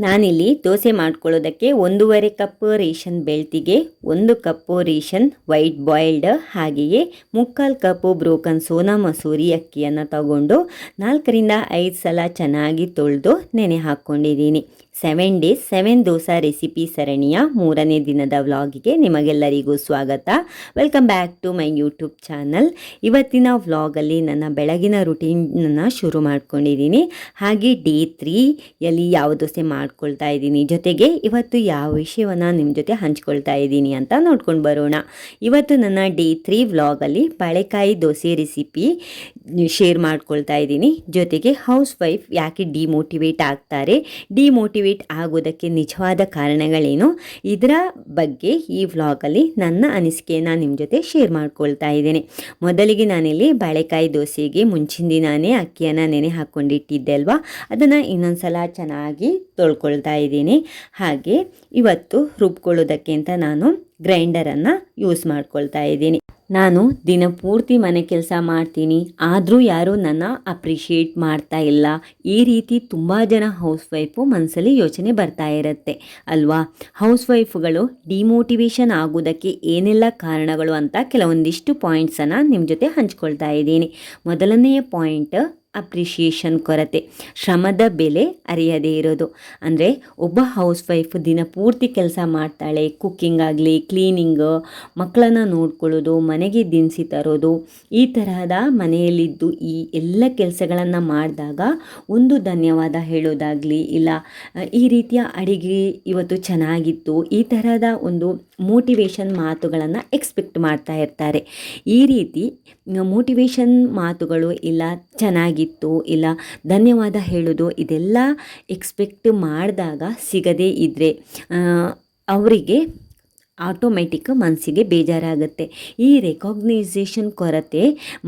ನಾನಿಲ್ಲಿ ದೋಸೆ ಮಾಡ್ಕೊಳ್ಳೋದಕ್ಕೆ 1.5 cup ration ಬೆಳ್ತಿಗೆ, 1 ಕಪ್ಪು ration white boiled, ಹಾಗೆಯೇ 3/4 ಕಪ್ಪು ಬ್ರೋಕನ್ ಸೋನಾ ಮಸೂರಿ ಅಕ್ಕಿಯನ್ನು ತಗೊಂಡು 4ರಿಂದ 5 ಸಲ ಚೆನ್ನಾಗಿ ತೊಳೆದು ನೆನೆ ಹಾಕ್ಕೊಂಡಿದ್ದೀನಿ. 7 ಡೇಸ್ 7 ದೋಸಾ ರೆಸಿಪಿ ಸರಣಿಯ 3ನೇ ದಿನದ ವ್ಲಾಗಿಗೆ ನಿಮಗೆಲ್ಲರಿಗೂ ಸ್ವಾಗತ. Welcome back to my YouTube channel. ಇವತ್ತಿನ ವ್ಲಾಗಲ್ಲಿ ನನ್ನ ಬೆಳಗಿನ ರುಟೀನನ್ನು ಶುರು ಮಾಡ್ಕೊಂಡಿದ್ದೀನಿ. ಹಾಗೆ ಡೇ 3ಯಲ್ಲಿ ಯಾವ ದೋಸೆ ಮಾಡ್ಕೊಳ್ತಾ ಇದ್ದೀನಿ, ಜೊತೆಗೆ ಇವತ್ತು ಯಾವ ವಿಷಯವನ್ನು ನಿಮ್ಮ ಜೊತೆ ಹಂಚ್ಕೊಳ್ತಾ ಇದ್ದೀನಿ ಅಂತ ನೋಡ್ಕೊಂಡು ಬರೋಣ. ಇವತ್ತು ನನ್ನ ಡೇ 3 ವ್ಲಾಗಲ್ಲಿ ಬಾಳೆಕಾಯಿ ದೋಸೆ ರೆಸಿಪಿ ಶೇರ್ ಮಾಡ್ಕೊಳ್ತಾ ಇದ್ದೀನಿ. ಜೊತೆಗೆ ಹೌಸ್ ವೈಫ್ ಯಾಕೆ ಡಿಮೋಟಿವೇಟ್ ಆಗ್ತಾರೆ, ಡಿಮೋಟಿವೇಟ್ ಆಗೋದಕ್ಕೆ ನಿಜವಾದ ಕಾರಣಗಳೇನು, ಇದರ ಬಗ್ಗೆ ಈ ವ್ಲಾಗಲ್ಲಿ ನನ್ನ ಅನಿಸಿಕೆಯನ್ನು ನಿಮ್ಮ ಜೊತೆ ಶೇರ್ ಮಾಡ್ಕೊಳ್ತಾ ಇದ್ದೇನೆ. ಮೊದಲಿಗೆ ನಾನಿಲ್ಲಿ ಬಾಳೆಕಾಯಿ ದೋಸೆಗೆ ಮುಂಚಿನ ದಿನಾನೇ ಅಕ್ಕಿಯನ್ನು ನೆನೆ ಹಾಕ್ಕೊಂಡಿಟ್ಟಿದ್ದೆ ಅಲ್ವಾ, ಅದನ್ನು ಇನ್ನೊಂದು ಸಲ ಚೆನ್ನಾಗಿ ತೊಳ್ಕೊಳ್ತಾ ಇದ್ದೀನಿ. ಹಾಗೆ ಇವತ್ತು ರುಬ್ಕೊಳ್ಳೋದಕ್ಕೆ ಅಂತ ನಾನು ಗ್ರೈಂಡರನ್ನು ಯೂಸ್ ಮಾಡ್ಕೊಳ್ತಾ ಇದ್ದೀನಿ. ನಾನು ದಿನ ಪೂರ್ತಿ ಮನೆ ಕೆಲಸ ಮಾಡ್ತೀನಿ, ಆದರೂ ಯಾರೂ ನನ್ನ ಅಪ್ರಿಷಿಯೇಟ್ ಮಾಡ್ತಾ ಇಲ್ಲ. ಈ ರೀತಿ ತುಂಬ ಜನ ಹೌಸ್ ವೈಫು ಮನಸ್ಸಲ್ಲಿ ಯೋಚನೆ ಬರ್ತಾ ಇರುತ್ತೆ ಅಲ್ವಾ. ಹೌಸ್ ವೈಫುಗಳು ಡಿಮೋಟಿವೇಶನ್ ಆಗೋದಕ್ಕೆ ಏನೆಲ್ಲ ಕಾರಣಗಳು ಅಂತ ಕೆಲವೊಂದಿಷ್ಟು ಪಾಯಿಂಟ್ಸನ್ನು ನಿಮ್ಮ ಜೊತೆ ಹಂಚ್ಕೊಳ್ತಾ ಇದ್ದೀನಿ. ಮೊದಲನೆಯ ಪಾಯಿಂಟ್ ಅಪ್ರಿಷಿಯೇಷನ್ ಕೊರತೆ, ಶ್ರಮದ ಬೆಲೆ ಅರಿಯದೇ ಇರೋದು. ಅಂದರೆ ಒಬ್ಬ ಹೌಸ್ ವೈಫ್ ದಿನ ಪೂರ್ತಿ ಕೆಲಸ ಮಾಡ್ತಾಳೆ, ಕುಕ್ಕಿಂಗ್ ಆಗಲಿ, ಕ್ಲೀನಿಂಗು, ಮಕ್ಕಳನ್ನು ನೋಡ್ಕೊಳ್ಳೋದು, ಮನೆಗೆ ದಿನಸಿ ತರೋದು, ಈ ತರಹದ ಮನೆಯಲ್ಲಿದ್ದು ಈ ಎಲ್ಲ ಕೆಲಸಗಳನ್ನು ಮಾಡಿದಾಗ ಒಂದು ಧನ್ಯವಾದ ಹೇಳೋದಾಗಲಿ, ಇಲ್ಲ ಈ ರೀತಿಯ ಅಡಿಗೆ ಇವತ್ತು ಚೆನ್ನಾಗಿತ್ತು, ಈ ತರಹದ ಒಂದು ಮೋಟಿವೇಶನ್ ಮಾತುಗಳನ್ನು ಎಕ್ಸ್ಪೆಕ್ಟ್ ಮಾಡ್ತಾ ಇರ್ತಾರೆ. ಈ ರೀತಿ ಮೋಟಿವೇಶನ್ ಮಾತುಗಳು, ಇಲ್ಲ ಚೆನ್ನಾಗಿತ್ತು, ಇಲ್ಲ ಧನ್ಯವಾದ ಹೇಳೋದು, ಇದೆಲ್ಲ ಎಕ್ಸ್ಪೆಕ್ಟ್ ಮಾಡಿದಾಗ ಸಿಗದೇ ಇದ್ದರೆ ಅವರಿಗೆ ಆಟೋಮೆಟಿಕ್ ಮನಸ್ಸಿಗೆ ಬೇಜಾರಾಗುತ್ತೆ. ಈ ರೆಕಾಗ್ನೈಸೇಷನ್ ಕೊರತೆ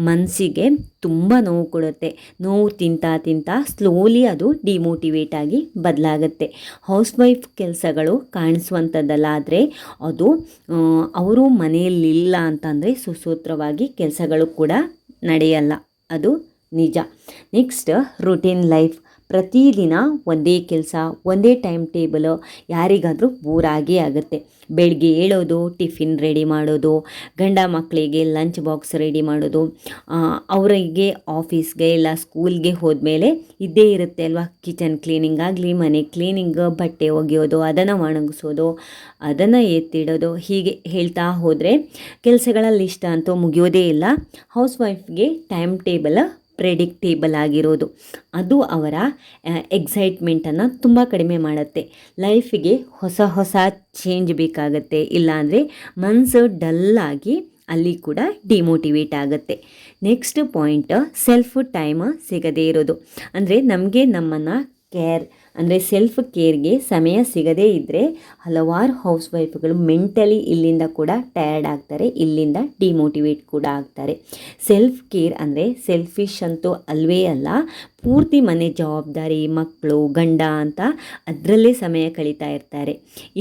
ಮನಸ್ಸಿಗೆ ತುಂಬ ನೋವು ಕೊಡುತ್ತೆ. ನೋವು ತಿಂತಾ ಸ್ಲೋಲಿ ಅದು ಡಿಮೋಟಿವೇಟ್ ಆಗಿ ಬದಲಾಗುತ್ತೆ. ಹೌಸ್ ವೈಫ್ ಕೆಲಸಗಳು ಕಾಣಿಸುವಂಥದ್ದಲ್ಲ, ಆದರೆ ಅದು ಅವರು ಮನೆಯಲ್ಲಿಲ್ಲ ಅಂತಂದರೆ ಸುಸೂತ್ರವಾಗಿ ಕೆಲಸಗಳು ಕೂಡ ನಡೆಯಲ್ಲ, ಅದು ನಿಜ. Next, routine life. ಪ್ರತಿದಿನ ಒಂದೇ ಕೆಲಸ, ಒಂದೇ ಟೈಮ್ ಟೇಬಲ್ ಯಾರಿಗಾದರೂ ಬೋರಾಗೇ ಆಗುತ್ತೆ. ಬೆಳಗ್ಗೆ ಏಳೋದು, ಟಿಫಿನ್ ರೆಡಿ ಮಾಡೋದು, ಗಂಡ ಮಕ್ಕಳಿಗೆ ಲಂಚ್ ಬಾಕ್ಸ್ ರೆಡಿ ಮಾಡೋದು, ಅವರಿಗೆ ಆಫೀಸ್ಗೆ ಇಲ್ಲ ಸ್ಕೂಲ್ಗೆ ಹೋದ್ಮೇಲೆ ಇದ್ದೇ ಇರುತ್ತೆ ಅಲ್ವಾ, ಕಿಚನ್ ಕ್ಲೀನಿಂಗ್ ಆಗಲಿ, ಮನೆ ಕ್ಲೀನಿಂಗ್, ಬಟ್ಟೆ ಒಗೆಯೋದು, ಅದನ್ನು ಒಣಗಿಸೋದು, ಅದನ್ನು ಎತ್ತಿಡೋದು, ಹೀಗೆ ಹೇಳ್ತಾ ಹೋದರೆ ಕೆಲಸಗಳ ಲಿಸ್ಟ್ ಅಂತೂ ಮುಗಿಯೋದೇ ಇಲ್ಲ. ಹೌಸ್ ವೈಫ್ಗೆ ಟೈಮ್ ಟೇಬಲ್ ಪ್ರೆಡಿಕ್ಟೇಬಲ್ ಆಗಿರೋದು ಅದು ಅವರ ಎಕ್ಸೈಟ್ಮೆಂಟನ್ನು ತುಂಬ ಕಡಿಮೆ ಮಾಡುತ್ತೆ. ಲೈಫಿಗೆ ಹೊಸ ಚೇಂಜ್ ಬೇಕಾಗತ್ತೆ, ಇಲ್ಲಾಂದರೆ ಮನಸ್ಸು ಡಲ್ಲಾಗಿ ಅಲ್ಲಿ ಕೂಡ ಡಿಮೋಟಿವೇಟ್ ಆಗುತ್ತೆ. ನೆಕ್ಸ್ಟ್ ಪಾಯಿಂಟ್, ಸೆಲ್ಫ್ ಟೈಮ್ ಸಿಗದೇ ಇರೋದು. ಅಂದರೆ ನಮಗೆ ನಮ್ಮನ್ನು ಅಂದರೆ ಸೆಲ್ಫ್ ಕೇರ್ಗೆ ಸಮಯ ಸಿಗದೇ ಇದ್ದರೆ ಹಲವಾರು ಹೌಸ್ ವೈಫ್ಗಳು ಮೆಂಟಲಿ ಇಲ್ಲಿಂದ ಕೂಡ ಟಯರ್ಡ್ ಆಗ್ತಾರೆ, ಇಲ್ಲಿಂದ ಡಿಮೋಟಿವೇಟ್ ಕೂಡ ಆಗ್ತಾರೆ. ಸೆಲ್ಫ್ ಕೇರ್ ಅಂದರೆ ಸೆಲ್ಫಿಶ್ ಅಂತೂ ಅಲ್ವೇ ಅಲ್ಲ, ಪೂರ್ತಿ ಮನೆ ಜವಾಬ್ದಾರಿ, ಮಕ್ಕಳು, ಗಂಡ ಅಂತ ಅದರಲ್ಲೇ ಸಮಯ ಕಳೀತಾ ಇರ್ತಾರೆ.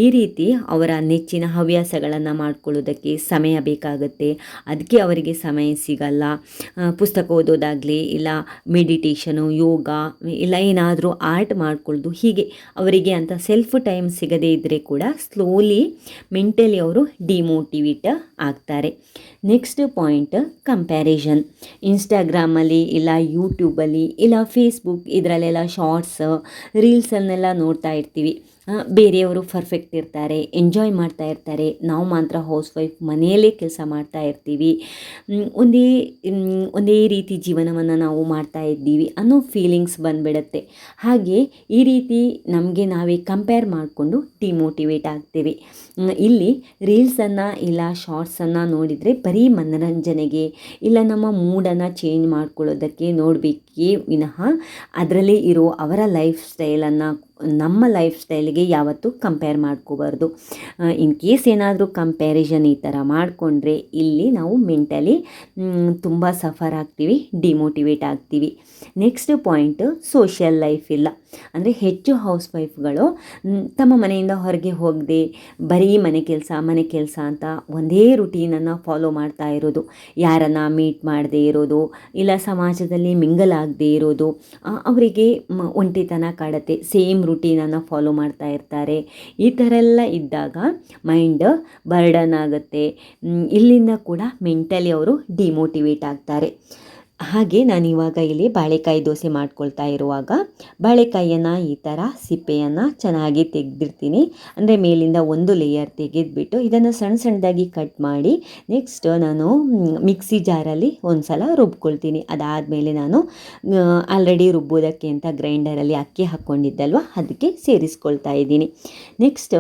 ಈ ರೀತಿ ಅವರ ನೆಚ್ಚಿನ ಹವ್ಯಾಸಗಳನ್ನು ಮಾಡ್ಕೊಳ್ಳೋದಕ್ಕೆ ಸಮಯ ಬೇಕಾಗುತ್ತೆ, ಅದಕ್ಕೆ ಅವರಿಗೆ ಸಮಯ ಸಿಗಲ್ಲ. ಪುಸ್ತಕ ಓದೋದಾಗಲಿ, ಇಲ್ಲ ಮೆಡಿಟೇಷನು, ಯೋಗ, ಇಲ್ಲ ಏನಾದರೂ ಆರ್ಟ್ ಮಾಡ್ಕೊಳ್ಳೋದು, ಹೀಗೆ ಅವರಿಗೆ ಅಂತ ಸೆಲ್ಫ್ ಟೈಮ್ ಸಿಗದೇ ಇದ್ದರೆ ಕೂಡ ಸ್ಲೋಲಿ ಮೆಂಟಲಿ ಅವರು ಡಿಮೋಟಿವೇಟ್ ಆಗ್ತಾರೆ. Next point, comparison. ಇನ್ಸ್ಟಾಗ್ರಾಮಲ್ಲಿ, ಇಲ್ಲ ಯೂಟ್ಯೂಬಲ್ಲಿ, ಇಲ್ಲ ಫೇಸ್ಬುಕ್, ಇದರಲ್ಲೆಲ್ಲ ಶಾರ್ಟ್ಸ್, ರೀಲ್ಸನ್ನೆಲ್ಲ ನೋಡ್ತಾ ಇರ್ತೀವಿ. ಬೇರೆಯವರು ಪರ್ಫೆಕ್ಟ್ ಇರ್ತಾರೆ, ಎಂಜಾಯ್ ಮಾಡ್ತಾ ಇರ್ತಾರೆ, ನಾವು ಮಾತ್ರ ಹೌಸ್ ವೈಫ್ ಮನೆಯಲ್ಲೇ ಕೆಲಸ ಮಾಡ್ತಾ ಇರ್ತೀವಿ, ಒಂದೇ ರೀತಿ ಜೀವನವನ್ನು ನಾವು ಮಾಡ್ತಾ ಇದ್ದೀವಿ ಅನ್ನೋ ಫೀಲಿಂಗ್ಸ್ ಬಂದುಬಿಡುತ್ತೆ. ಹಾಗೆ ಈ ರೀತಿ ನಮಗೆ ನಾವೇ ಕಂಪೇರ್ ಮಾಡಿಕೊಂಡು ಡಿಮೋಟಿವೇಟ್ ಆಗ್ತೀವಿ. ಇಲ್ಲಿ ರೀಲ್ಸನ್ನು ಇಲ್ಲ ಶಾರ್ಟ್ಸನ್ನು ನೋಡಿದರೆ ಬರೀ ಮನರಂಜನೆಗೆ, ಇಲ್ಲ ನಮ್ಮ ಮೂಡನ್ನು ಚೇಂಜ್ ಮಾಡ್ಕೊಳ್ಳೋದಕ್ಕೆ ನೋಡಬೇಕೇ ವಿನಃ ಅದರಲ್ಲೇ ಇರೋ ಅವರ ಲೈಫ್ ಸ್ಟೈಲನ್ನು ನಮ್ಮ ಲೈಫ್ ಸ್ಟೈಲಿಗೆ ಯಾವತ್ತೂ ಕಂಪೇರ್ ಮಾಡ್ಕೋಬಾರ್ದು. ಇನ್ ಕೇಸ್ ಏನಾದರೂ ಕಂಪ್ಯಾರಿಸನ್ ಈ ಥರ ಮಾಡಿಕೊಂಡ್ರೆ ಇಲ್ಲಿ ನಾವು ಮೆಂಟಲಿ ತುಂಬ ಸಫರ್ ಆಗ್ತೀವಿ, ಡಿಮೋಟಿವೇಟ್ ಆಗ್ತೀವಿ. ನೆಕ್ಸ್ಟ್ ಪಾಯಿಂಟು, ಸೋಷಿಯಲ್ ಲೈಫ್ ಇಲ್ಲ. ಅಂದರೆ ಹೆಚ್ಚು ಹೌಸ್ ವೈಫ್ಗಳು ತಮ್ಮ ಮನೆಯಿಂದ ಹೊರಗೆ ಹೋಗದೆ ಬರೀ ಮನೆ ಕೆಲಸ ಅಂತ ಒಂದೇ ರುಟೀನನ್ನು ಫಾಲೋ ಮಾಡ್ತಾ ಇರೋದು, ಯಾರನ್ನು ಮೀಟ್ ಮಾಡದೇ ಇರೋದು, ಇಲ್ಲ ಸಮಾಜದಲ್ಲಿ ಮಿಂಗಲ್ ಆಗದೇ ಇರೋದು, ಅವರಿಗೆ ಒಂಟಿತನ ಕಾಡುತ್ತೆ, ಸೇಮ್ ರುಟೀನನ್ನು ಫಾಲೋ ಮಾಡ್ತಾ ಇರ್ತಾರೆ. ಈ ಥರ ಎಲ್ಲ ಇದ್ದಾಗ ಮೈಂಡ್ ಬರ್ಡನ್ ಆಗುತ್ತೆ, ಇಲ್ಲಿಂದ ಕೂಡ ಮೆಂಟಲಿ ಅವರು ಡಿಮೋಟಿವೇಟ್ ಆಗ್ತಾರೆ. ಹಾಗೆ ನಾನು ಇವಾಗ ಇಲ್ಲಿ ಬಾಳೆಕಾಯಿ ದೋಸೆ ಮಾಡ್ಕೊಳ್ತಾ ಇರುವಾಗ ಬಾಳೆಕಾಯಿಯನ್ನು ಈ ಥರ ಸಿಪ್ಪೆಯನ್ನು ಚೆನ್ನಾಗಿ ತೆಗೆದಿರ್ತೀನಿ. ಅಂದರೆ ಮೇಲಿಂದ ಒಂದು ಲೇಯರ್ ತೆಗೆದುಬಿಟ್ಟು ಇದನ್ನು ಸಣ್ಣ ಸಣ್ಣದಾಗಿ ಕಟ್ ಮಾಡಿ ನೆಕ್ಸ್ಟ್ ನಾನು ಮಿಕ್ಸಿ ಜಾರಲ್ಲಿ ಒಂದು ಸಲ ರುಬ್ಕೊಳ್ತೀನಿ. ಅದಾದಮೇಲೆ ನಾನು ಆಲ್ರೆಡಿ ರುಬ್ಬೋದಕ್ಕೆ ಅಂತ ಗ್ರೈಂಡರಲ್ಲಿ ಅಕ್ಕಿ ಹಾಕ್ಕೊಂಡಿದ್ದಲ್ವ ಅದಕ್ಕೆ ಸೇರಿಸ್ಕೊಳ್ತಾ ಇದ್ದೀನಿ. ನೆಕ್ಸ್ಟ್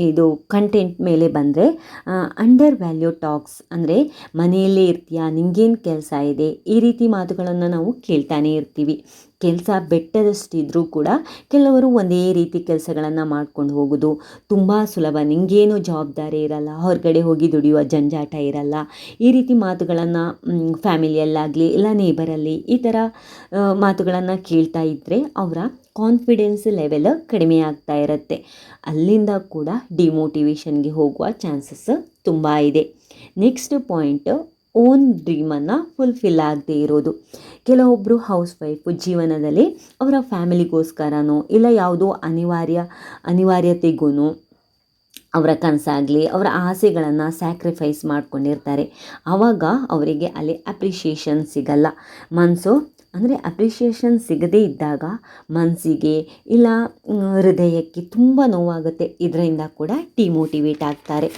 ಇದು ಕಂಟೆಂಟ್ ಮೇಲೆ ಬಂದರೆ ಅಂಡರ್ ವ್ಯಾಲ್ಯೂ ಟಾಕ್ಸ್, ಅಂದರೆ ಮನೆಯಲ್ಲೇ ಇರ್ತೀಯಾ, ನಿಂಗೇನು ಕೆಲಸ ಇದೆ, ಈ ರೀತಿ ಮಾತುಗಳನ್ನು ನಾವು ಕೇಳ್ತಾನೆ ಇರ್ತೀವಿ. ಕೆಲಸ ಬೆಟ್ಟದಷ್ಟಿದ್ರೂ ಕೂಡ ಕೆಲವರು ಒಂದೇ ರೀತಿ ಕೆಲಸಗಳನ್ನು ಮಾಡ್ಕೊಂಡು ಹೋಗೋದು ತುಂಬ ಸುಲಭ, ನಿಂಗೇನು ಜವಾಬ್ದಾರಿ ಇರಲ್ಲ, ಹೊರಗಡೆ ಹೋಗಿ ದುಡಿಯುವ ಜಂಜಾಟ ಇರಲ್ಲ, ಈ ರೀತಿ ಮಾತುಗಳನ್ನು ಫ್ಯಾಮಿಲಿಯಲ್ಲಾಗಲಿ ಇಲ್ಲ ನೇಬರಲ್ಲಿ ಈ ಥರ ಮಾತುಗಳನ್ನು ಕೇಳ್ತಾ ಇದ್ದರೆ ಅವರ ಕಾನ್ಫಿಡೆನ್ಸ್ ಲೆವೆಲ್ ಕಡಿಮೆ ಆಗ್ತಾ ಇರುತ್ತೆ. ಅಲ್ಲಿಂದ ಕೂಡ ಡಿಮೋಟಿವೇಷನ್ಗೆ ಹೋಗುವ ಚಾನ್ಸಸ್ ತುಂಬ ಇದೆ. ನೆಕ್ಸ್ಟ್ ಪಾಯಿಂಟ್, ಓನ್ ಡ್ರೀಮನ್ನು ಫುಲ್ಫಿಲ್ ಆಗದೆ ಇರೋದು. ಕೆಲವೊಬ್ಬರು ಹೌಸ್ ವೈಫು ಜೀವನದಲ್ಲಿ ಅವರ ಫ್ಯಾಮಿಲಿಗೋಸ್ಕರನೋ ಇಲ್ಲ ಯಾವುದೋ ಅನಿವಾರ್ಯತೆಗೂ ಅವರ ಕನಸಾಗಲಿ ಅವರ ಆಸೆಗಳನ್ನು ಸ್ಯಾಕ್ರಿಫೈಸ್ ಮಾಡ್ಕೊಂಡಿರ್ತಾರೆ. ಆವಾಗ ಅವರಿಗೆ ಅಲ್ಲಿ ಅಪ್ರಿಷಿಯೇಷನ್ ಸಿಗಲ್ಲ. ಅಂದರೆ ಅಪ್ರಿಷಿಯೇಷನ್ ಸಿಗದೇ ಇದ್ದಾಗ ಮನಸ್ಸಿಗೆ ಇಲ್ಲ ಹೃದಯಕ್ಕೆ ತುಂಬ ನೋವಾಗುತ್ತೆ. ಇದರಿಂದ ಕೂಡ ಡಿಮೋಟಿವೇಟ್ ಆಗ್ತಾರೆ.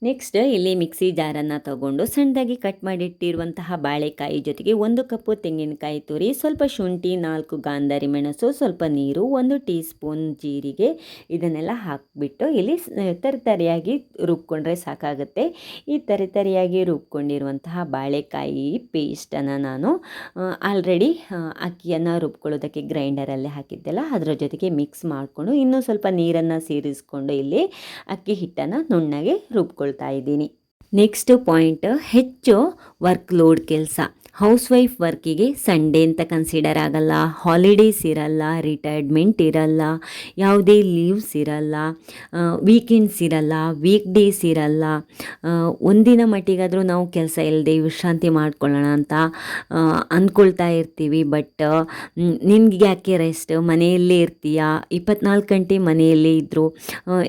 ನೆಕ್ಸ್ಟ್ ಇಲ್ಲಿ ಮಿಕ್ಸಿ ಜಾರನ್ನು ತಗೊಂಡು ಸಣ್ಣದಾಗಿ ಕಟ್ ಮಾಡಿಟ್ಟಿರುವಂತಹ ಬಾಳೆಕಾಯಿ ಜೊತೆಗೆ 1 ಕಪ್ಪು ತೆಂಗಿನಕಾಯಿ ತುರಿ, ಸ್ವಲ್ಪ ಶುಂಠಿ, 4 ಗಾಂಧಾರಿ ಮೆಣಸು, ಸ್ವಲ್ಪ ನೀರು, 1 ಟೀ ಸ್ಪೂನ್ ಜೀರಿಗೆ, ಇದನ್ನೆಲ್ಲ ಹಾಕಿಬಿಟ್ಟು ಇಲ್ಲಿ ತರಿತರಿಯಾಗಿ ರುಬ್ಕೊಂಡ್ರೆ ಸಾಕಾಗುತ್ತೆ. ಈ ತರಿತರಿಯಾಗಿ ರುಬ್ಕೊಂಡಿರುವಂತಹ ಬಾಳೆಕಾಯಿ ಪೇಸ್ಟನ್ನು ನಾನು ಆಲ್ರೆಡಿ ಅಕ್ಕಿಯನ್ನು ರುಬ್ಕೊಳ್ಳೋದಕ್ಕೆ ಗ್ರೈಂಡರಲ್ಲಿ ಹಾಕಿದ್ದೆಲ್ಲ ಅದರ ಜೊತೆಗೆ ಮಿಕ್ಸ್ ಮಾಡಿಕೊಂಡು ಇನ್ನೂ ಸ್ವಲ್ಪ ನೀರನ್ನು ಸೇರಿಸ್ಕೊಂಡು ಇಲ್ಲಿ ಅಕ್ಕಿ ಹಿಟ್ಟನ್ನು ನುಣ್ಣಗೆ ರುಬ್ಕೊಳ್ತೀನಿ. ನೆಕ್ಸ್ಟ್ ಪಾಯಿಂಟ್, ಹೆಚ್ಚು ವರ್ಕ್ ಲೋಡ್ ಕೆಲಸ. ಹೌಸ್ ವೈಫ್ ವರ್ಕಿಗೆ ಸಂಡೇ ಅಂತ ಕನ್ಸಿಡರ್ ಆಗಲ್ಲ, ಹಾಲಿಡೇಸ್ ಇರಲ್ಲ, ರಿಟೈರ್ಮೆಂಟ್ ಇರಲ್ಲ, ಯಾವುದೇ ಲೀವ್ಸ್ ಇರಲ್ಲ, ವೀಕೆಂಡ್ಸ್ ಇರಲ್ಲ, ವೀಕ್ ಡೇಸ್ ಇರಲ್ಲ. ಒಂದಿನ ಮಟ್ಟಿಗಾದರೂ ನಾವು ಕೆಲಸ ಇಲ್ಲದೆ ವಿಶ್ರಾಂತಿ ಮಾಡ್ಕೊಳ್ಳೋಣ ಅಂತ ಅಂದ್ಕೊಳ್ತಾ ಇರ್ತೀವಿ. ಬಟ್ ನಿನ್ಗೆ ಯಾಕೆ ರೆಸ್ಟ್, ಮನೆಯಲ್ಲೇ ಇರ್ತೀಯಾ, 24 ಗಂಟೆ ಮನೆಯಲ್ಲೇ ಇದ್ದರು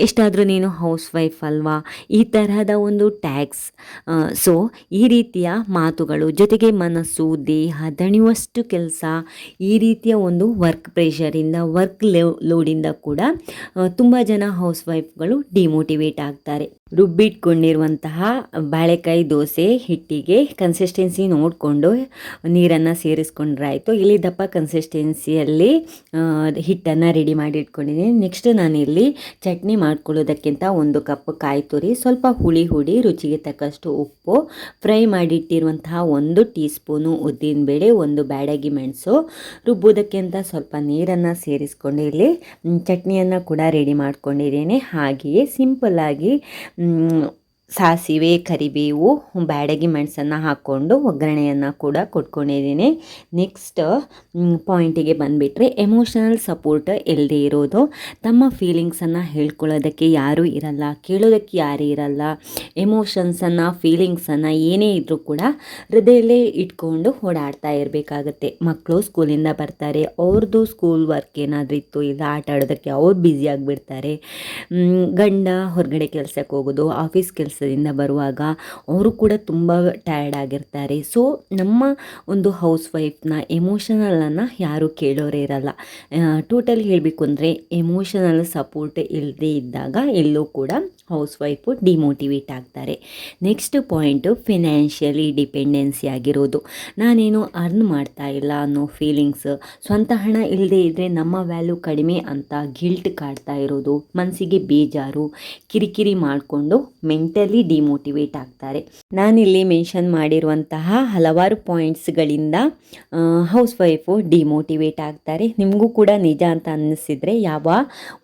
ಎಷ್ಟಾದರೂ ನೀನು ಹೌಸ್ ವೈಫ್ ಅಲ್ವಾ, ಈ ತರಹದ ಒಂದು ಟ್ಯಾಕ್ಸ್. ಸೊ ಈ ರೀತಿಯ ಮಾತುಗಳು ಜೊತೆಗೆ ಮನಸ್ಸು ದೇಹ ದಣಿಯುವಷ್ಟು ಕೆಲಸ, ಈ ರೀತಿಯ ಒಂದು ವರ್ಕ್ ಪ್ರೆಷರಿಂದ ವರ್ಕ್ ಲೋಡಿಂದ ಕೂಡ ತುಂಬ ಜನ ಹೌಸ್ ವೈಫ್ಗಳು ಡಿಮೋಟಿವೇಟ್ ಆಗ್ತಾರೆ. ರುಬ್ಬಿಟ್ಕೊಂಡಿರುವಂತಹ ಬಾಳೆಕಾಯಿ ದೋಸೆ ಹಿಟ್ಟಿಗೆ ಕನ್ಸಿಸ್ಟೆನ್ಸಿ ನೋಡಿಕೊಂಡು ನೀರನ್ನು ಸೇರಿಸ್ಕೊಂಡ್ರೆ ಆಯಿತು. ಇಲ್ಲಿ ದಪ್ಪ ಕನ್ಸಿಸ್ಟೆನ್ಸಿಯಲ್ಲಿ ಹಿಟ್ಟನ್ನು ರೆಡಿ ಮಾಡಿ ಇಟ್ಕೊಂಡಿದ್ದೀನಿ. ನೆಕ್ಸ್ಟ್ ನಾನಿಲ್ಲಿ ಚಟ್ನಿ ಮಾಡ್ಕೊಳ್ಳೋದಕ್ಕಿಂತ 1 ಕಪ್ ಕಾಯಿ ತುರಿ, ಸ್ವಲ್ಪ ಹುಳಿ ರುಚಿಗೆ ತಕ್ಕಷ್ಟು ಉಪ್ಪು, ಫ್ರೈ ಮಾಡಿಟ್ಟಿರುವಂತಹ 1 ಟೀ ಸ್ಪೂನು ಉದ್ದಿನಬೇಳೆ, 1 ಬ್ಯಾಡಗಿ ಮೆಣಸು, ರುಬ್ಬೋದಕ್ಕೆ ಅಂತ ಸ್ವಲ್ಪ ನೀರನ್ನು ಸೇರಿಸ್ಕೊಂಡು ಇಲ್ಲಿ ಚಟ್ನಿಯನ್ನು ಕೂಡ ರೆಡಿ ಮಾಡ್ಕೊಂಡಿದ್ದೇನೆ. ಹಾಗೆಯೇ ಸಿಂಪಲ್ಲಾಗಿ ಸಾಸಿವೆ, ಕರಿಬೇವು, ಬ್ಯಾಡಗಿ ಮೆಣಸನ್ನು ಹಾಕ್ಕೊಂಡು ಒಗ್ಗರಣೆಯನ್ನು ಕೂಡ ಕೊಟ್ಕೊಂಡಿದ್ದೀನಿ. ನೆಕ್ಸ್ಟ್ ಪಾಯಿಂಟಿಗೆ ಬಂದುಬಿಟ್ರೆ, ಎಮೋಷನಲ್ ಸಪೋರ್ಟ್ ಇಲ್ಲದೆ ಇರೋದು. ತಮ್ಮ ಫೀಲಿಂಗ್ಸನ್ನು ಹೇಳ್ಕೊಳ್ಳೋದಕ್ಕೆ ಯಾರೂ ಇರಲ್ಲ, ಕೇಳೋದಕ್ಕೆ ಯಾರೂ ಇರಲ್ಲ. ಎಮೋಷನ್ಸನ್ನು ಫೀಲಿಂಗ್ಸನ್ನು ಏನೇ ಇದ್ದರೂ ಕೂಡ ಹೃದಯಲ್ಲೇ ಇಟ್ಕೊಂಡು ಓಡಾಡ್ತಾ ಇರಬೇಕಾಗತ್ತೆ. ಮಕ್ಕಳು ಸ್ಕೂಲಿಂದ ಬರ್ತಾರೆ, ಅವ್ರದ್ದು ಸ್ಕೂಲ್ ವರ್ಕ್ ಏನಾದರೂ ಇತ್ತು, ಇಲ್ಲ ಆಟ ಆಡೋದಕ್ಕೆ ಅವ್ರು ಬ್ಯುಸಿ ಆಗಿಬಿಡ್ತಾರೆ. ಗಂಡ ಹೊರಗಡೆ ಕೆಲಸಕ್ಕೆ ಹೋಗೋದು, ಆಫೀಸ್ ಕೆಲಸದಿಂದ ಬರುವಾಗ ಅವರು ಕೂಡ ತುಂಬ ಟಯರ್ಡ್ ಆಗಿರ್ತಾರೆ. ಸೊ ನಮ್ಮ ಒಂದು ಹೌಸ್ ವೈಫ್ನ ಎಮೋಷನಲನ್ನು ಯಾರೂ ಕೇಳೋರೇ ಇರಲ್ಲ. ಟೋಟಲ್ ಹೇಳಬೇಕು ಅಂದರೆ ಎಮೋಷನಲ್ ಸಪೋರ್ಟ್ ಇಲ್ಲದೆ ಇದ್ದಾಗ ಎಲ್ಲೂ ಕೂಡ ಹೌಸ್ ವೈಫು ಡಿಮೋಟಿವೇಟ್ ಆಗ್ತಾರೆ. ನೆಕ್ಸ್ಟ್ ಪಾಯಿಂಟು, ಫಿನಾನ್ಷಿಯಲಿ ಡಿಪೆಂಡೆನ್ಸಿ ಆಗಿರೋದು. ನಾನೇನು ಅರ್ನ್ ಮಾಡ್ತಾ ಇಲ್ಲ ಅನ್ನೋ ಫೀಲಿಂಗ್ಸ್, ಸ್ವಂತ ಹಣ ಇಲ್ಲದೆ ಇದ್ದರೆ ನಮ್ಮ ವ್ಯಾಲ್ಯೂ ಕಡಿಮೆ ಅಂತ ಗಿಲ್ಟ್ ಕಾಡ್ತಾ ಇರೋದು, ಮನಸ್ಸಿಗೆ ಬೇಜಾರು, ಕಿರಿಕಿರಿ ಮಾಡಿಕೊಂಡು ಮೆಂಟಲಿ ಡಿಮೋಟಿವೇಟ್ ಆಗ್ತಾರೆ. ನಾನಿಲ್ಲಿ ಮೆನ್ಷನ್ ಮಾಡಿರುವಂತಹ ಹಲವಾರು ಪಾಯಿಂಟ್ಸ್ಗಳಿಂದ ಹೌಸ್ ವೈಫು ಡಿಮೋಟಿವೇಟ್ ಆಗ್ತಾರೆ. ನಿಮಗೂ ಕೂಡ ನಿಜ ಅಂತ ಅನ್ನಿಸಿದರೆ ಯಾವ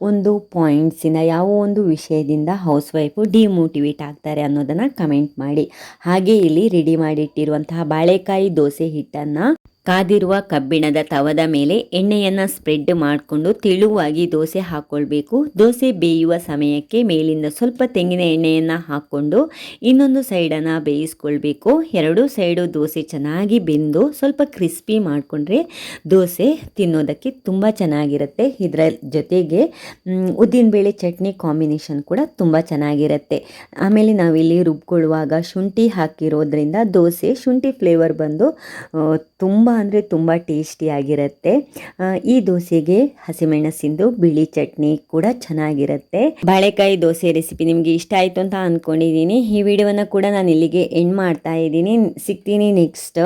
ಒಂದು ಪಾಯಿಂಟ್ಸಿಂದ, ಯಾವ ಒಂದು ವಿಷಯದಿಂದ ಹೌಸ್ ವೈಫು ಡಿಮೋಟಿವೇಟ್ ಆಗ್ತಾರೆ ಅನ್ನೋದನ್ನು ಕಮೆಂಟ್ ಮಾಡಿ. ಹಾಗೆ ಇಲ್ಲಿ ರೆಡಿ ಮಾಡಿಟ್ಟಿರುವಂತಹ ಬಾಳೆಕಾಯಿ ದೋಸೆ ಹಿಟ್ಟನ್ನು ಕಾದಿರುವ ಕಬ್ಬಿಣದ ತವದ ಮೇಲೆ ಎಣ್ಣೆಯನ್ನು ಸ್ಪ್ರೆಡ್ ಮಾಡಿಕೊಂಡು ತೆಳುವಾಗಿ ದೋಸೆ ಹಾಕ್ಕೊಳ್ಬೇಕು. ದೋಸೆ ಬೇಯುವ ಸಮಯಕ್ಕೆ ಮೇಲಿಂದ ಸ್ವಲ್ಪ ತೆಂಗಿನ ಎಣ್ಣೆಯನ್ನು ಹಾಕ್ಕೊಂಡು ಇನ್ನೊಂದು ಸೈಡನ್ನು ಬೇಯಿಸ್ಕೊಳ್ಬೇಕು. ಎರಡೂ ಸೈಡು ದೋಸೆ ಚೆನ್ನಾಗಿ ಬೆಂದು ಸ್ವಲ್ಪ ಕ್ರಿಸ್ಪಿ ಮಾಡಿಕೊಂಡ್ರೆ ದೋಸೆ ತಿನ್ನೋದಕ್ಕೆ ತುಂಬ ಚೆನ್ನಾಗಿರುತ್ತೆ. ಇದರ ಜೊತೆಗೆ ಉದ್ದಿನಬೇಳೆ ಚಟ್ನಿ ಕಾಂಬಿನೇಷನ್ ಕೂಡ ತುಂಬ ಚೆನ್ನಾಗಿರುತ್ತೆ. ಆಮೇಲೆ ನಾವಿಲ್ಲಿ ರುಬ್ಕೊಳ್ಳುವಾಗ ಶುಂಠಿ ಹಾಕಿರೋದ್ರಿಂದ ದೋಸೆ ಶುಂಠಿ ಫ್ಲೇವರ್ ಬಂದು ತುಂಬ ಅಂದರೆ ತುಂಬ ಟೇಸ್ಟಿಯಾಗಿರುತ್ತೆ. ಈ ದೋಸೆಗೆ ಹಸಿಮೆಣಸಿಂದು ಬಿಳಿ ಚಟ್ನಿ ಕೂಡ ಚೆನ್ನಾಗಿರುತ್ತೆ. ಬಾಳೆಕಾಯಿ ದೋಸೆ ರೆಸಿಪಿ ನಿಮಗೆ ಇಷ್ಟ ಆಯಿತು ಅಂತ ಅಂದ್ಕೊಂಡಿದ್ದೀನಿ. ಈ ವಿಡಿಯೋನ ಕೂಡ ನಾನು ಇಲ್ಲಿಗೆ ಎಂಡ್ ಮಾಡ್ತಾ ಇದ್ದೀನಿ. ಸಿಗ್ತೀನಿ ನೆಕ್ಸ್ಟ್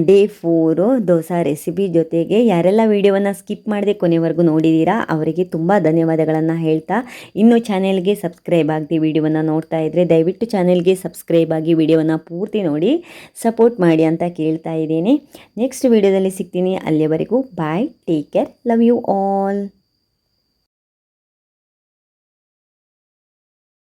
ಡೇ 4 ದೋಸೆ ರೆಸಿಪಿ ಜೊತೆಗೆ. ಯಾರೆಲ್ಲ ವಿಡಿಯೋವನ್ನು ಸ್ಕಿಪ್ ಮಾಡದೆ ಕೊನೆವರೆಗೂ ನೋಡಿದ್ದೀರಾ ಅವರಿಗೆ ತುಂಬ ಧನ್ಯವಾದಗಳನ್ನು ಹೇಳ್ತಾ, ಇನ್ನೂ ಚಾನೆಲ್ಗೆ ಸಬ್ಸ್ಕ್ರೈಬ್ ಆಗದೆ ವಿಡಿಯೋವನ್ನು ನೋಡ್ತಾ ಇದ್ದರೆ ದಯವಿಟ್ಟು ಚಾನೆಲ್ಗೆ ಸಬ್ಸ್ಕ್ರೈಬ್ ಆಗಿ ವಿಡಿಯೋವನ್ನು ಪೂರ್ತಿ ನೋಡಿ ಸಪೋರ್ಟ್ ಮಾಡಿ ಅಂತ ಕೇಳ್ತಾ ಇದ್ದೀನಿ. ನೆಕ್ಸ್ಟ್ ವಿಡಿಯೋದಲ್ಲಿ ಸಿಗ್ತೀನಿ. ಅಲ್ಲಿಯವರೆಗೂ bye, take care, love you all.